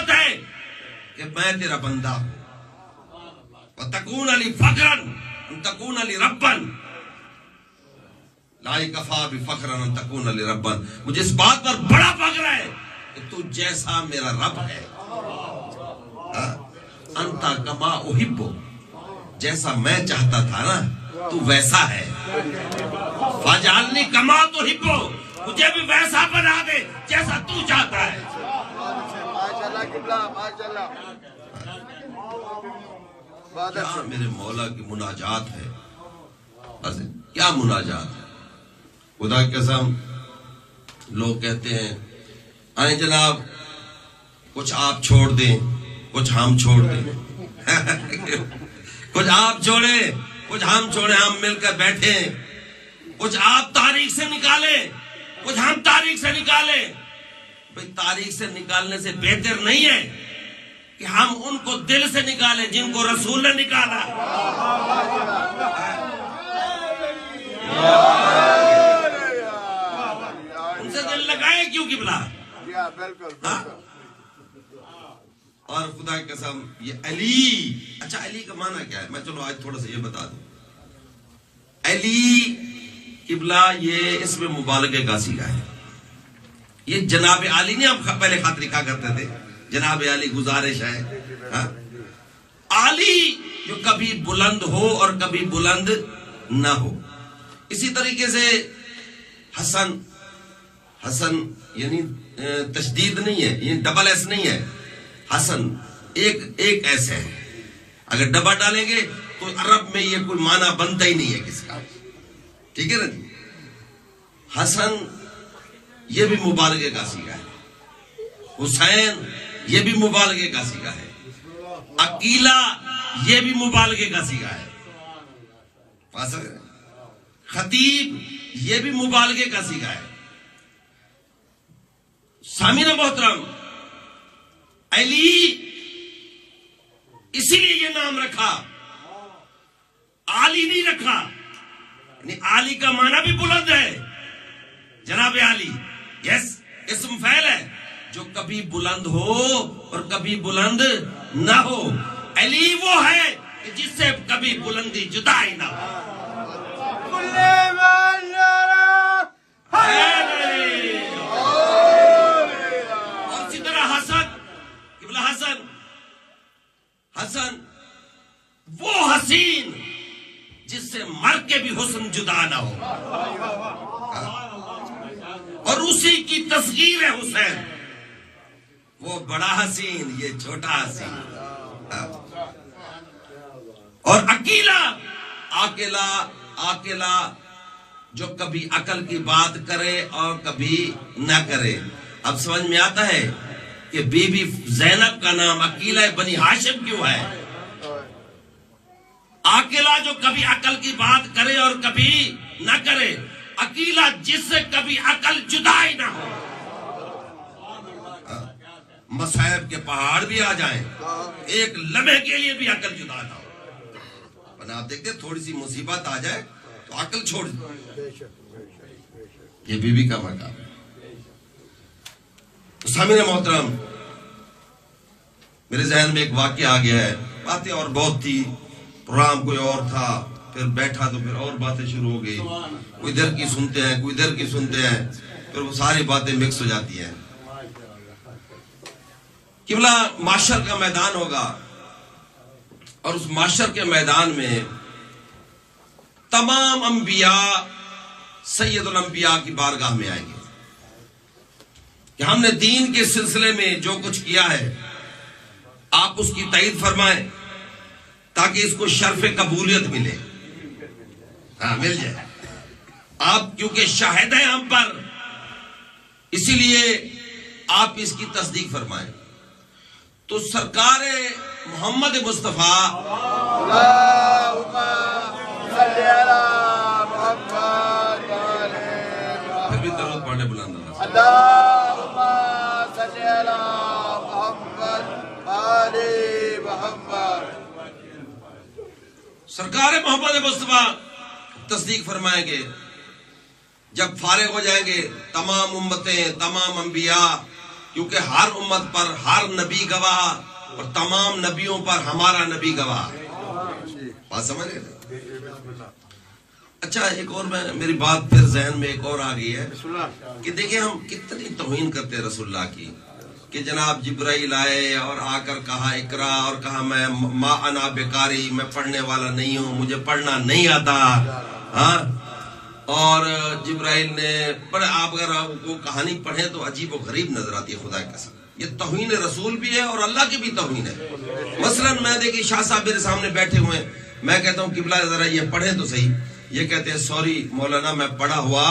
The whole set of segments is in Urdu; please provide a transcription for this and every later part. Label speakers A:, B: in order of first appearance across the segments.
A: نعمت ہے کہ میں تیرا بندہ ہوں. وَتَكُونَ لِي فَخْرًا أَن تَكُونَ لِي رَبًّا لَا يَكْفَىٰ بِفَخْرًا أَن تَكُونَ لِي رَبًّا. مجھے اس بات پر بڑا فخر ہے کہ تو جیسا میرا رب ہے. انتا کما احب، جیسا میں چاہتا تھا نا تو ویسا ہے. فاجعلنی کما تحب، مجھے بھی ویسا بنا دے جیسا تو چاہتا ہے. کیا میرے مولا کی مناجات ہے، کیا مناجات ہے. خدا کی قسم لوگ کہتے ہیں آئیں جناب کچھ آپ چھوڑ دیں کچھ ہم چھوڑ دیں. کچھ آپ چھوڑیں کچھ ہم چھوڑیں، ہم مل کر بیٹھیں. کچھ آپ تاریخ سے نکالیں کچھ ہم تاریخ سے نکالیں. بھئی تاریخ سے نکالنے سے بہتر نہیں ہے کہ ہم ان کو دل سے نکالیں جن کو رسول نے نکالا. ان سے دل لگائے کیوں قبلہ. اور خدا کی قسم یہ علی، اچھا علی کا معنی کیا ہے؟ میں چلو آج تھوڑا سا یہ بتا دوں. علی قبلہ یہ اس میں مبالغے کا صیغہ ہے. یہ جناب علی نہیں، ہم پہلے خط لکھا کرتے تھے جناب علی گزارش ہے. علی جو کبھی بلند ہو اور کبھی بلند نہ ہو. اسی طریقے سے حسن، حسن یعنی تشدید نہیں ہے، یہ ڈبل ایس نہیں ہے. حسن ایک ایسے ہے، اگر ڈبل ڈالیں گے تو عرب میں یہ کوئی معنی بنتا ہی نہیں ہے کس کا. ٹھیک ہے نا جی. حسن یہ بھی مبالغے کا صیغہ ہے. حسین یہ بھی مبالغے کا صیغہ ہے. عقیلہ یہ بھی مبالغے کا صیغہ ہے. خطیب یہ بھی مبالغے کا صیغہ ہے. سامعین محترم، علی اسی لیے یہ نام رکھا، علی نہیں رکھا. یعنی علی کا معنی بھی بلند ہے. جناب علی یس اسم فعل ہے جو کبھی بلند ہو اور کبھی بلند نہ ہو. علی وہ ہے کہ جس سے کبھی بلندی جدا ہی نہ ہو. اور اسی طرح حسن وہ حسین جس سے مر کے بھی حسن جدا نہ ہو. اور اسی کی تصغیر ہے حسین، وہ بڑا حسین یہ چھوٹا حسین. اور عاقلہ جو کبھی عقل کی بات کرے اور کبھی نہ کرے. اب سمجھ میں آتا ہے کہ بی بی زینب کا نام عقیلہ بنی ہاشم کیوں ہے. عاقلہ جو کبھی عقل کی بات کرے اور کبھی نہ کرے. عقیلہ جس سے کبھی عقل جدا ہی نہ ہو. مصائب کے پہاڑ بھی آ جائیں ایک لمحے کے لیے بھی عقل جدا نہ ہو. آپ دیکھتے تھوڑی سی مصیبت آ جائے تو عقل چھوڑ دے. یہ بی بی کا مقام ہے. سامعین محترم، میرے ذہن میں ایک واقعہ آ گیا ہے. باتیں اور بہت تھی، پروگرام کوئی اور تھا، پھر بیٹھا تو پھر اور باتیں شروع ہو گئی. کوئی ادھر کی سنتے ہیں کوئی ادھر کی سنتے ہیں، پھر وہ ساری باتیں مکس ہو جاتی ہیں. قبلہ معاشر کا میدان ہوگا اور اس معاشر کے میدان میں تمام انبیاء سید الانبیاء کی بارگاہ میں آئیں گے کہ ہم نے دین کے سلسلے میں جو کچھ کیا ہے آپ اس کی تائید فرمائیں تاکہ اس کو شرف قبولیت ملے. مل جائے. آپ کیونکہ شاہد ہیں ہم پر، اسی لیے آپ اس کی تصدیق فرمائیں. تو سرکار محمد مصطفیٰ پھر بھی درود پڑھنے بلند سرکار محمد مصطفیٰ تصدیق فرمائیں گے. جب فارغ ہو جائیں گے تمام امتیں تمام انبیاء کیونکہ ہر امت پر ہر نبی گواہ اور تمام نبیوں پر ہمارا نبی گواہ. بات سمجھ رہے؟ اچھا ایک اور میری بات پھر ذہن میں ایک اور آ گئی ہے کہ دیکھیں ہم کتنی توہین کرتے ہیں رسول اللہ کی، کہ جناب جبرائیل آئے اور آ کر کہا اقرا، اور کہا میں ما انا بقاری، میں پڑھنے والا نہیں ہوں، مجھے پڑھنا نہیں آتا. ہاں، اور جبرائیل نے آپ اگر وہ کہانی پڑھیں تو عجیب و غریب نظر آتی ہے. خدا کی قسم یہ توہین رسول بھی ہے اور اللہ کی بھی توہین ہے. مثلا میں دیکھیں شاہ صاحب میرے سامنے بیٹھے ہوئے ہیں، میں کہتا ہوں قبلہ ذرا یہ پڑھیں تو صحیح، یہ کہتے ہیں سوری مولانا میں پڑھا ہوا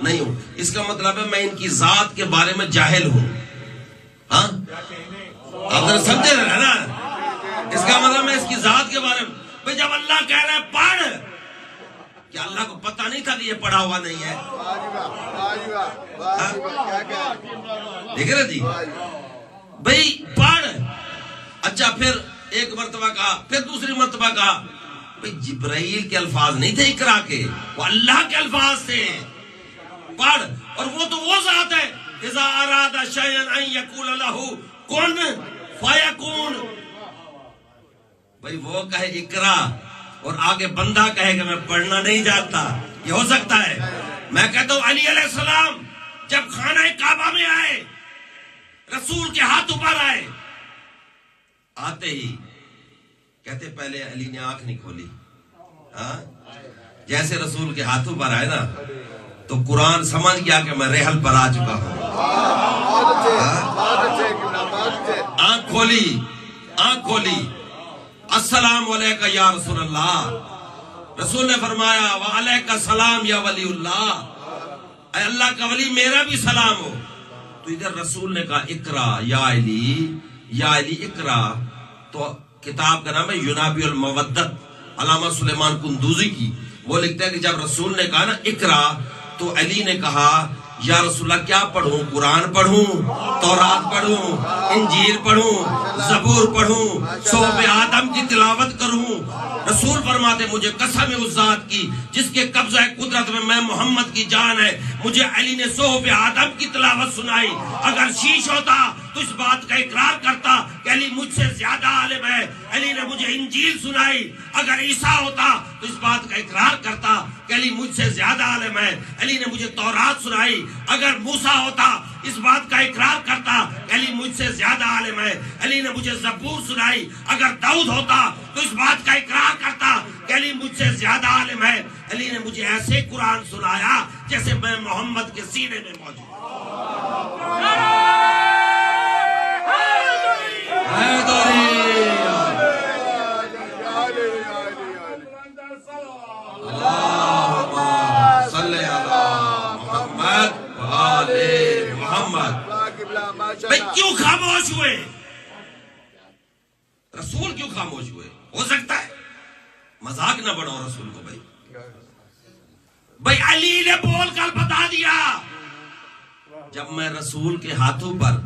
A: نہیں ہوں. اس کا مطلب ہے میں ان کی ذات کے بارے میں جاہل ہوں. ہاں آپ ذرا سمجھے رہے نا، اس کا مطلب میں اس کی ذات کے بارے میں. بھئی جب اللہ کہہ رہا ہے پڑھ، کیا اللہ کو پتہ نہیں تھا کہ یہ پڑھا ہوا نہیں ہے؟ دیکھ رہے جی بھئی پڑھ. اچھا پھر ایک مرتبہ کہا، پھر دوسری مرتبہ کہا. بھئی جبرائیل کے الفاظ نہیں تھے اقرا کے، وہ اللہ کے الفاظ تھے. پڑھ، اور وہ تو وہ ذات ہے اذا اراد شیئا ان یقول له کن فیکون. بھئی وہ کہے اقرا اور آگے بندہ کہے کہ میں پڑھنا نہیں جانتا، یہ ہو سکتا ہے؟ میں کہتا ہوں علی علیہ السلام جب خانہ کعبہ میں آئے، رسول کے ہاتھوں پر آئے، آتے ہی کہتے پہلے علی نے آنکھ نہیں کھولی. ہاں جیسے رسول کے ہاتھوں پر آئے نا تو قرآن سمجھ گیا کہ میں ریحل پر آ چکا ہوں. آنکھ کھولی، آنکھ کھولی. السلام علیکہ یا رسول اللہ. رسول نے فرمایا وعلیکہ السلام یا ولی اللہ، اے اللہ کا ولی میرا بھی سلام ہو. تو ادھر رسول نے کہا اقرا یا علی، یا علی اقرا. تو کتاب کا نام ہے ینابیع المودت، علامہ سلیمان قندوزی کی. وہ لکھتا ہے کہ جب رسول نے کہا نا اقرا تو علی نے کہا یا رسول اللہ کیا پڑھوں؟ قرآن پڑھوں، تورات پڑھوں، انجیل پڑھوں، زبور پڑھوں، صحف آدم کی تلاوت کروں؟ رسول فرماتے مجھے قسم ہے اس ذات کی جس کے قبضہ قدرت میں محمد کی جان ہے، مجھے علی نے صحف آدم کی تلاوت سنائی. اگر شیش ہوتا تو اس بات کا اقرار کرتا کہ علی مجھ سے زیادہ عالم ہے. علی نے مجھے انجیل سنائی. اگر عیسیٰ ہوتا تو اس بات کا اقرار کرتا کہ علی مجھ سے زیادہ عالم ہے. علی نے مجھے تورات سنائی. اگر موسیٰ ہوتا اس بات کا اقرار کرتا کہ علی مجھ سے زیادہ عالم ہے. علی نے مجھے زبور سنائی. اگر داؤد ہوتا تو اس بات کا اقرار کرتا کہ علی مجھ سے زیادہ عالم ہے. علی نے مجھے ایسے قرآن سنایا جیسے میں محمد کے سینے میں موجود. بھئی کیوں خاموش ہوئے؟ رسول کیوں خاموش ہوئے؟ ہو سکتا ہے مذاق نہ بڑھو رسول کو. بھئی علی نے بول کر بتا دیا جب میں رسول کے ہاتھوں پر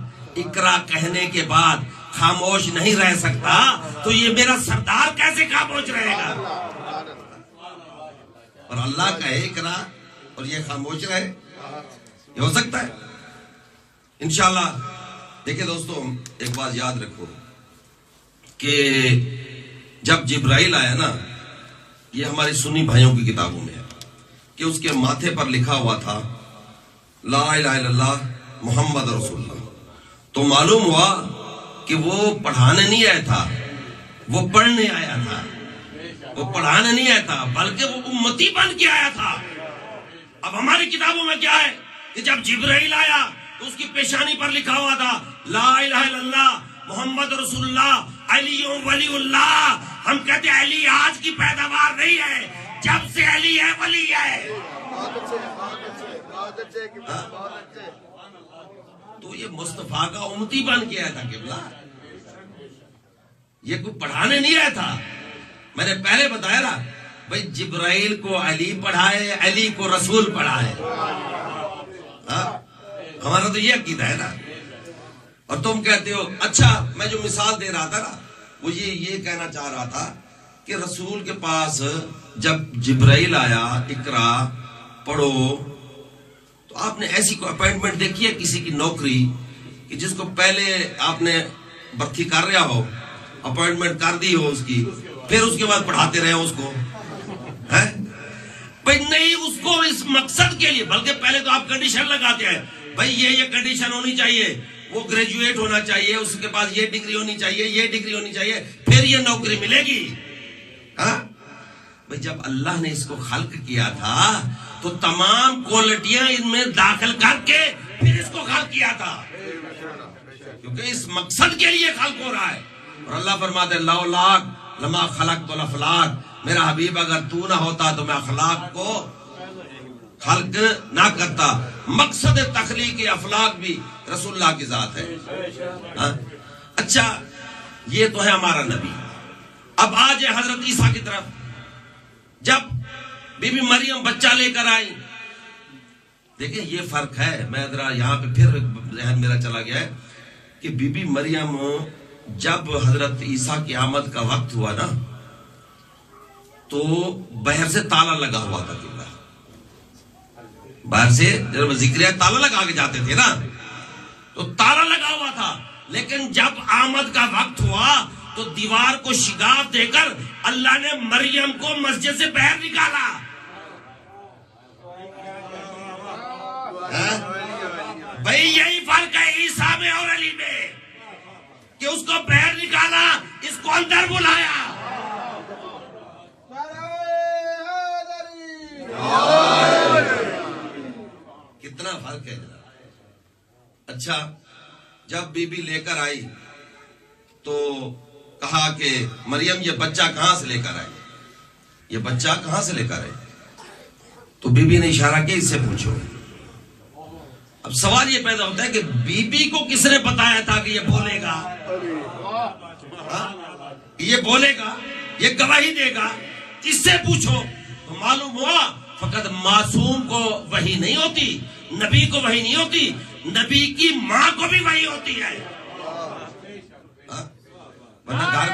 A: اقرا کہنے کے بعد خاموش نہیں رہ سکتا تو یہ میرا سردار کیسے خاموش رہے گا؟ اور اللہ کہے اقرا اور یہ خاموش رہے، یہ ہو سکتا ہے؟ انشاءاللہ. دیکھیں دوستو ایک بات یاد رکھو کہ جب جبرائیل آیا نا، یہ ہماری سنی بھائیوں کی کتابوں میں ہے کہ اس کے ماتھے پر لکھا ہوا تھا لا الہ الا اللہ محمد رسول اللہ. تو معلوم ہوا کہ وہ پڑھانے نہیں آیا تھا، وہ پڑھنے آیا تھا. وہ پڑھانے نہیں آیا تھا بلکہ وہ امتی بن کے آیا تھا. اب ہماری کتابوں میں کیا ہے کہ جب جبرائیل آیا تو اس کی پیشانی پر لکھا ہوا تھا لا الہ الا اللہ محمد رسول اللہ علی ولی اللہ. ہم کہتے ہیں علی آج کی پیداوار نہیں ہے، جب سے علی ہے ولی ہے. تو یہ مصطفیٰ کا امتی بن کے آیا تھا قبلہ، یہ کوئی پڑھانے نہیں آیا تھا. میں نے پہلے بتایا نا بھئی جبرائیل کو علی پڑھائے، علی کو رسول پڑھائے. ہمارا تو یہ عقیدہ ہے نا. اور تم کہتے ہو اچھا میں جو مثال دے رہا تھا نا وہ یہ کہنا چاہ رہا تھا کہ رسول کے پاس جب جبرائیل آیا اقرا پڑھو تو آپ نے ایسی کوئی اپائنٹمنٹ دیکھی ہے کسی کی نوکری کہ جس کو پہلے آپ نے بھرتی کر رہا ہو، اپوائنٹمنٹ کر دی ہو اس کی، پھر اس کے بعد پڑھاتے رہے اس کو، بھائی نہیں، اس کو اس مقصد کے لیے، بلکہ پہلے تو آپ کنڈیشن لگاتے ہیں، بھائی یہ کنڈیشن ہونی چاہیے، وہ گریجویٹ ہونا چاہیے، اس کے پاس یہ ڈگری ہونی چاہیے، یہ ڈگری ہونی چاہیے، پھر یہ نوکری ملے گی. بھئی جب اللہ نے اس کو خلق کیا تھا تو تمام کوالٹیاں ان میں داخل کر کے پھر اس کو خلق کیا تھا، کیونکہ اس مقصد کے لیے خلق ہو رہا ہے. اور اللہ فرماتے ہیں لولاک لما خلقت الافلاک، میرا حبیب اگر تو نہ ہوتا تو میں اخلاق کو خلق نہ کرتا. مقصد تخلیق افلاک بھی رسول اللہ کی ذات ہے. اچھا یہ تو ہے ہمارا نبی. اب آج حضرت عیسیٰ کی طرف، جب بی بی مریم بچہ لے کر آئی، دیکھیں یہ فرق ہے. میں ذرا یہاں پہ پھر ذہن میرا چلا گیا ہے کہ بی بی مریم جب حضرت عیسیٰ کی آمد کا وقت ہوا نا تو باہر سے تالا لگا ہوا تھا. باہر سے جب ذکریہ تالا لگا کے جاتے تھے نا تو تالا لگا ہوا تھا، لیکن جب آمد کا وقت ہوا تو دیوار کو شگاف دے کر اللہ نے مریم کو مسجد سے باہر نکالا. بھائی یہی فرق ہے عیسیٰ میں اور علی میں کہ اس کو باہر نکالا، اس کو اندر بلایا. کتنا فرق ہے جناب. اچھا جب بی بی لے کر آئی تو کہا کہ مریم یہ بچہ کہاں سے لے کر آئی، یہ بچہ کہاں سے لے کر آئی؟ تو بی بی نے اشارہ کیا اس سے پوچھو. اب سوال یہ پیدا ہوتا ہے کہ بی بی کو کس نے بتایا تھا کہ یہ بولے گا، یہ بولے گا، یہ گواہی دے گا، اس سے پوچھو. تو معلوم ہوا فقط معصوم کو وحی نہیں ہوتی، نبی کو وحی نہیں ہوتی، نبی کی ماں کو بھی وحی ہوتی ہے. ورنہ گھر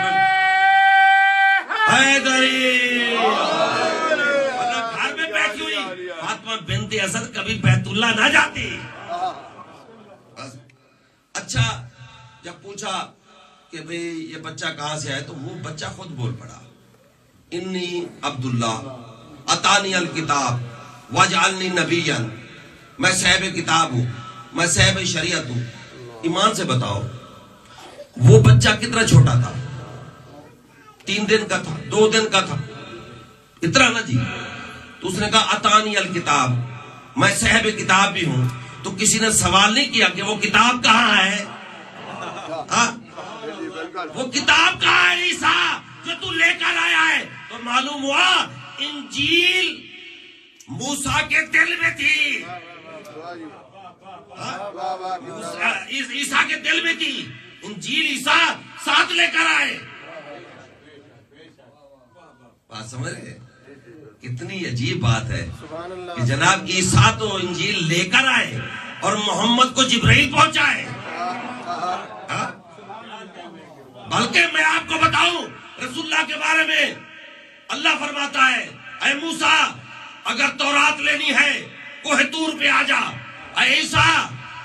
A: میں بیٹھی ہوئی فاطمہ بنت اسد کبھی بیت اللہ نہ جاتی. اچھا جب پوچھا کہ بھئی یہ بچہ کہاں سے آئے تو وہ بچہ خود بول پڑا، انی عبداللہ اتانی الکتاب وجعلنی نبیا، میں صاحب کتاب ہوں، میں صاحب شریعت ہوں. ایمان سے بتاؤ وہ بچہ کتنا چھوٹا تھا؟ 3 دن کا تھا، 2 دن کا تھا، اتنا نا جی. تو اس نے کہا اتانی الکتاب، میں صاحب کتاب بھی ہوں. تو کسی نے سوال نہیں کیا کہ وہ کتاب کہاں ہے؟ وہ کتاب کہاں ہے عیسیٰ جو تو لے کر آیا ہے؟ تو معلوم ہوا انجیل موسیٰ کے دل میں تھی، عیسیٰ کے دل میں تھی. انجیل عیسیٰ ساتھ لے کر آئے. بات سمجھ رہے؟ کتنی عجیب بات ہے کہ جناب عیسیٰ تو انجیل لے کر آئے اور محمد کو جبرائیل پہنچائے. بلکہ میں آپ کو بتاؤں رسول اللہ کے بارے میں اللہ فرماتا ہے اے موسیٰ اگر تورات لینی ہے کوہ طور پہ آ جا، اے عیسیٰ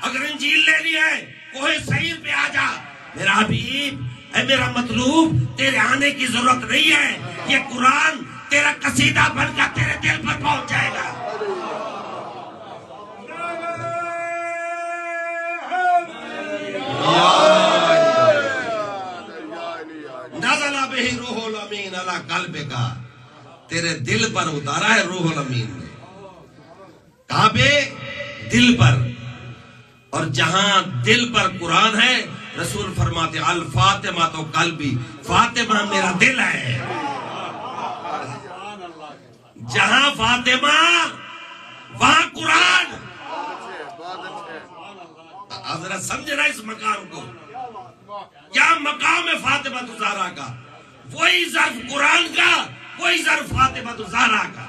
A: اگر انجیل لینی ہے کوہ سعیر پہ آ جا. میرا حبیب اے میرا مطلوب تیرے آنے کی ضرورت نہیں ہے، یہ قرآن تیرا قصیدہ بن کر تیرے دل پر پہنچ جائے گا. نزل بہ روح الامین علی قلبک، تیرے دل پر اتارا ہے روح الامین نے. کہاں پہ؟ دل پر. اور جہاں دل پر قرآن ہے رسول فرماتے الفاطمہ تو قلبی، فاطمہ میرا دل ہے. جہاں فاطمہ وہاں قرآن. آپ ذرا سمجھنا اس مقام کو، کیا مقام ہے فاطمہ الزہرا کا؟ وہی ظرف قرآن کا، وہی ظرف فاطمہ الزہرا کا.